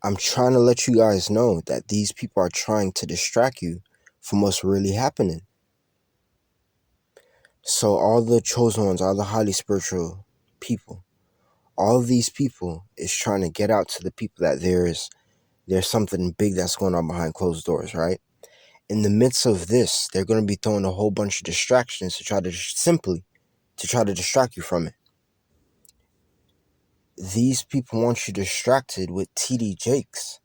I'm trying to let you guys know that these people are trying to distract you from what's really happening. So all the chosen ones, all the highly spiritual people, all of these people is trying to get out to the people that there's something big that's going on behind closed doors, right? In the midst of this, they're going to be throwing a whole bunch of distractions to try to distract you from it. These people want you distracted with TD Jakes.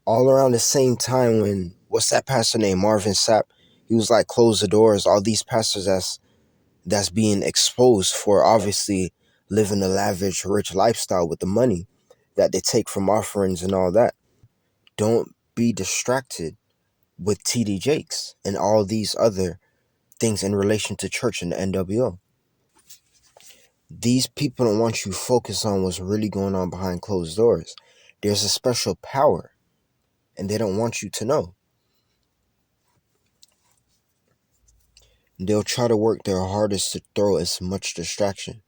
All around the same time when, what's that pastor name, Marvin Sapp, he was like, close the doors. All these pastors that's being exposed for obviously living a lavish, rich lifestyle with the money that they take from offerings and all that. Don't be distracted with TD Jakes and all these other things in relation to church and the NWO. These people don't want you focused on what's really going on behind closed doors. There's a special power, and they don't want you to know. They'll try to work their hardest to throw as much distraction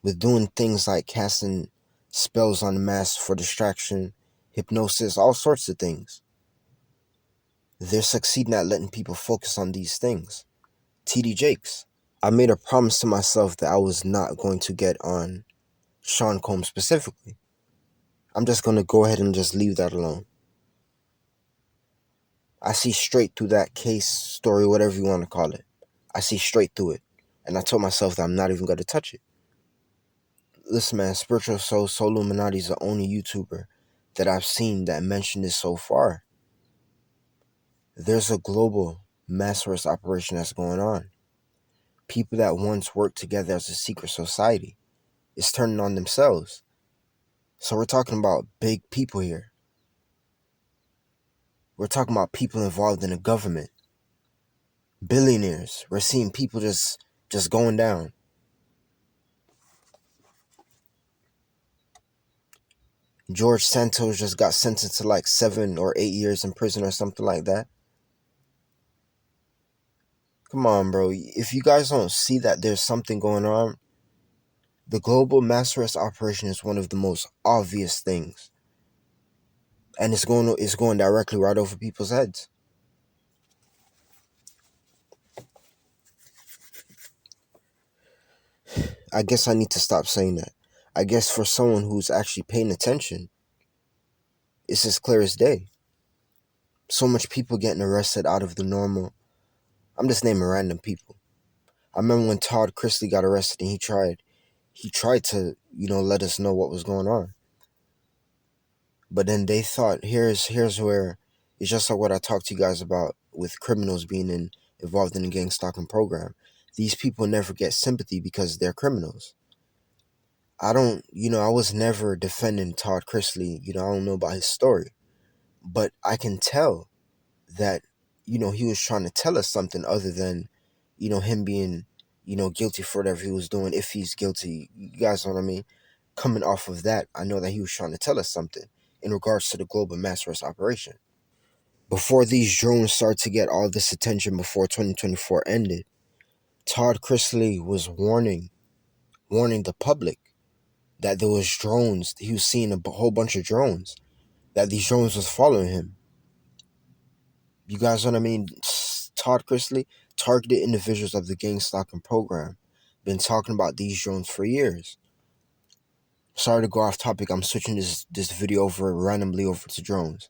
with doing things like casting spells on the mass for distraction, hypnosis, all sorts of things. They're succeeding at letting people focus on these things. TD Jakes. I made a promise to myself that I was not going to get on Sean Combs specifically. I'm just going to go ahead and just leave that alone. I see straight through that case, story, whatever you want to call it. I see straight through it. And I told myself that I'm not even going to touch it. Listen, man, Spiritual Soul Illuminati is the only YouTuber that I've seen that mentioned this so far. There's a global mass arrest operation that's going on. People that once worked together as a secret society is turning on themselves. So we're talking about big people here. We're talking about people involved in the government. Billionaires. We're seeing people just going down. George Santos just got sentenced to like 7 or 8 years in prison or something like that. Come on, bro. If you guys don't see that there's something going on, the global mass arrest operation is one of the most obvious things. And it's going directly right over people's heads. I guess I need to stop saying that. I guess for someone who's actually paying attention, it's as clear as day. So much people getting arrested out of the normal. I'm just naming random people. I remember when Todd Chrisley got arrested and he tried to, let us know what was going on. But then they thought, here's where it's just like what I talked to you guys about with criminals being involved in the gang stalking program. These people never get sympathy because they're criminals. I was never defending Todd Chrisley. I don't know about his story. But I can tell that, he was trying to tell us something other than, him being, guilty for whatever he was doing, if he's guilty. You guys know what I mean? Coming off of that, I know that he was trying to tell us something in regards to the global mass arrest operation. Before these drones started to get all this attention before 2024 ended, Todd Chrisley was warning the public that there was drones. He was seeing a whole bunch of drones, that these drones was following him. You guys know what I mean? Todd Chrisley, targeted individuals of the gang stalking program, been talking about these drones for years. Sorry to go off topic. I'm switching this video randomly over to drones.